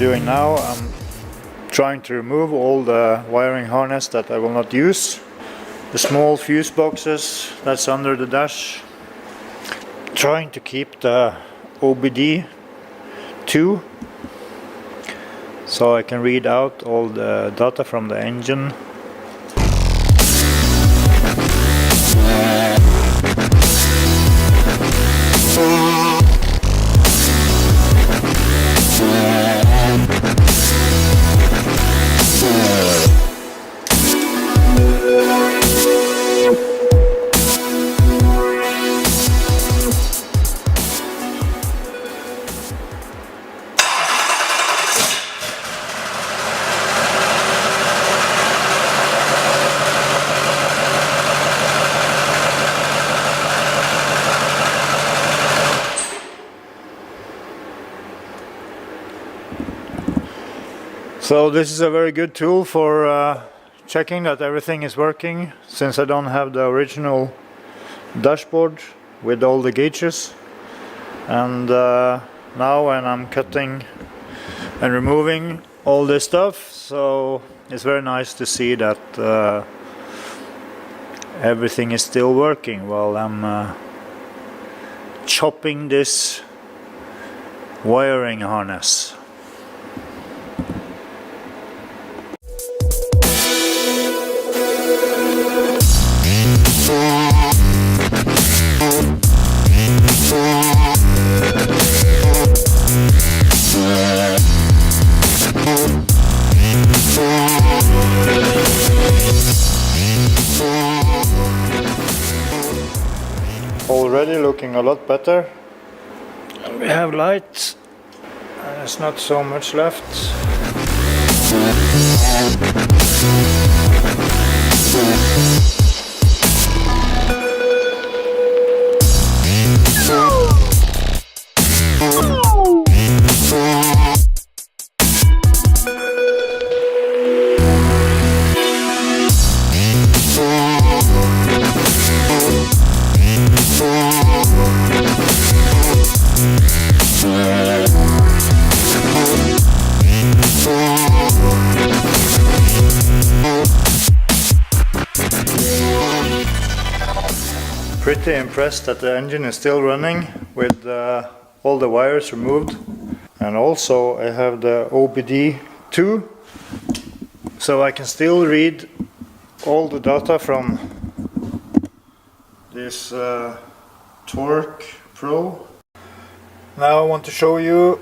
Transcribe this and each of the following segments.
doing now, I'm trying to remove all the wiring harness that I will not use. The small fuse boxes that's under the dash. Trying to keep the OBDII so I can read out all the data from the engine. So this is a very good tool for checking that everything is working, since I don't have the original dashboard with all the gauges. And now when I'm cutting and removing all this stuff, so it's very nice to see that everything is still working while I'm chopping this wiring harness. Already looking a lot better. We have light, and there's not so much left. Pretty impressed that the engine is still running with all the wires removed. And also I have the OBDII, so I can still read all the data from this Torque Pro. Now I want to show you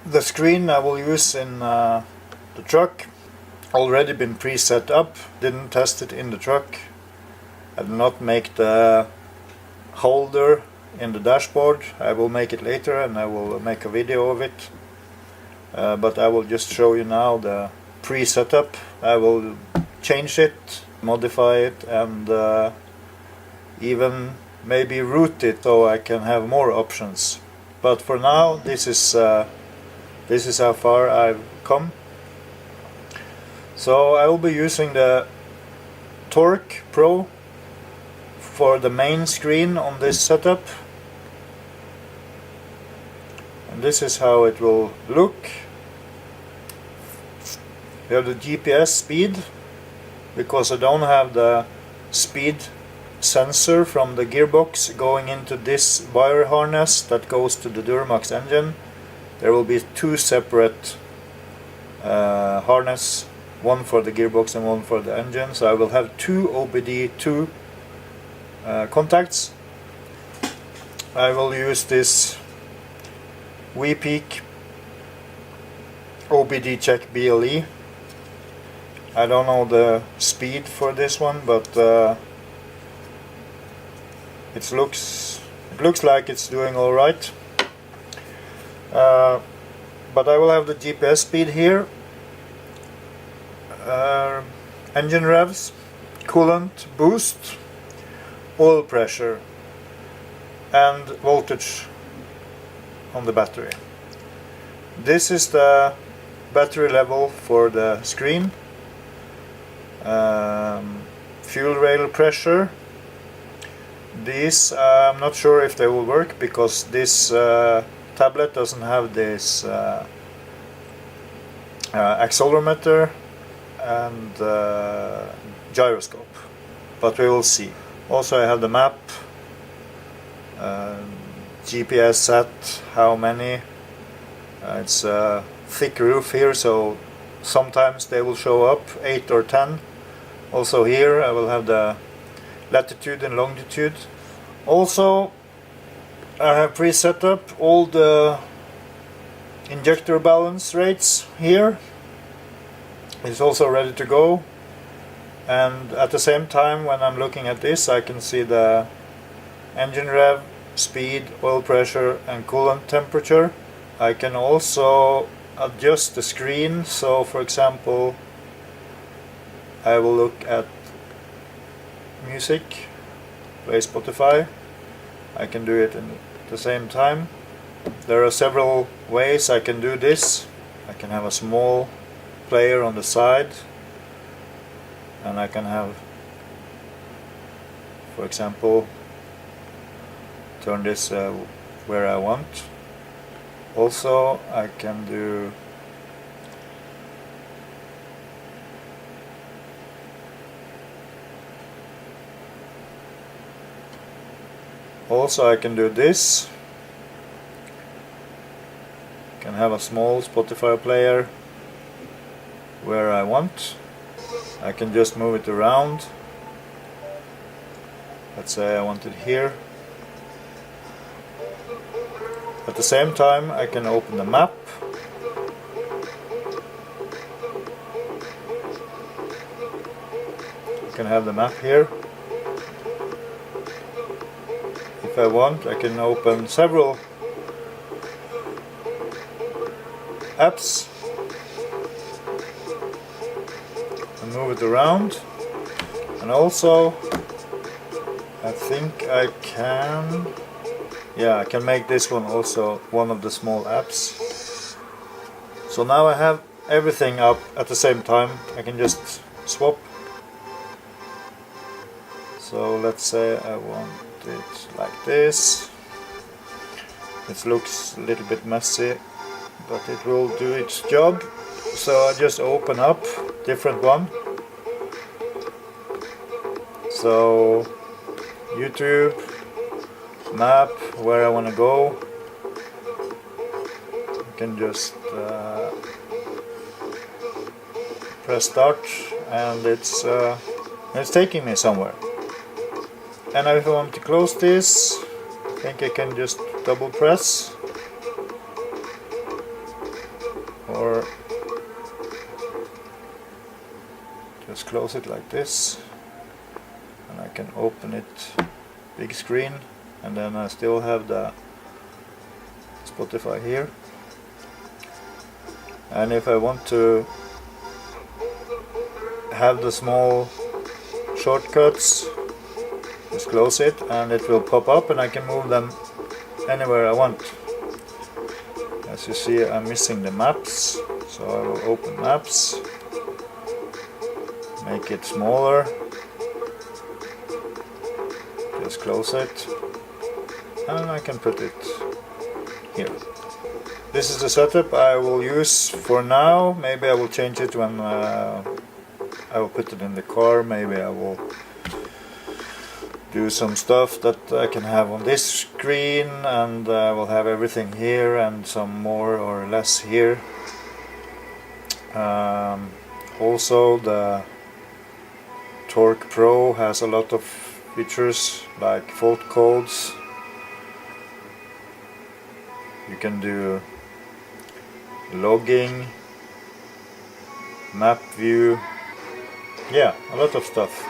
the screen I will use in the truck. Already been pre-set up, didn't test it in the truck. I did not make the holder in the dashboard. I will make it later and I will make a video of it. But I will just show you now the pre-setup. I will change it, modify it, and even maybe route it so I can have more options. But for now, this is how far I've come. So I will be using the Torque Pro for the main screen on this setup, and this is how it will look. We have the GPS speed, because I don't have the speed sensor from the gearbox going into this wire harness that goes to the Duramax engine. There will be two separate harness, one for the gearbox and one for the engine, so I will have two OBDII contacts. I will use this WePeak OBD check BLE. I don't know the speed for this one, but it looks like it's doing all right. But I will have the GPS speed here, engine revs, coolant boost, oil pressure, and voltage on the battery. This is the battery level for the screen. Fuel rail pressure. These I'm not sure if they will work, because this tablet doesn't have this accelerometer and gyroscope, but we will see. Also, I have the map, GPS set, how many. It's a thick roof here, so sometimes they will show up 8 or 10. Also here I will have the latitude and longitude. Also I have pre-set up all the injector balance rates here. It's also ready to go, and at the same time when I'm looking at this I can see the engine rev, speed, oil pressure and coolant temperature. I can also adjust the screen, so for example I will look at music, play Spotify. I can do it at the same time. There are several ways I can do this. I can have a small player on the side, and I can have, for example, turn this where I want. Also I can do this. Can have a small Spotify player where I want. I can just move it around. Let's say I want it here. At the same time I can open the map. I can have the map here. If I want, I can open several apps and move it around. And also I think I can make this one also one of the small apps. So now I have everything up at the same time. I can just swap. So let's say I want it like this. It looks a little bit messy, but it will do its job. So I just open up different one. So YouTube, map, where I want to go. I can just press start, and it's taking me somewhere. And if I want to close this, I think I can just double press, or just close it like this, and I can open it big screen. And then I still have the Spotify here. And if I want to have the small shortcuts, just close it and it will pop up, and I can move them anywhere I want. As you see, I'm missing the maps, so I will open maps, make it smaller, just close it, and I can put it here. This is the setup I will use for now. Maybe I will change it when I will put it in the car. Maybe I will do some stuff that I can have on this screen, and I will have everything here and some more or less here. Also, the Torque Pro has a lot of features like fault codes. You can do logging, map view, yeah, a lot of stuff.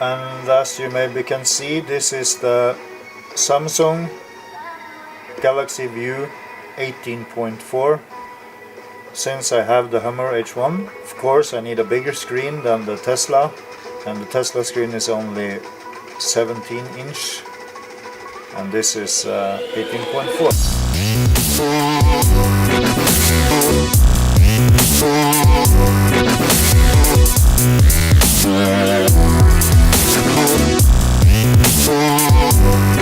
And as you maybe can see, this is the Samsung Galaxy View 18.4. Since I have the Hummer H1, of course I need a bigger screen than the Tesla, and the Tesla screen is only 17 inch, and this is 18.4. yeah.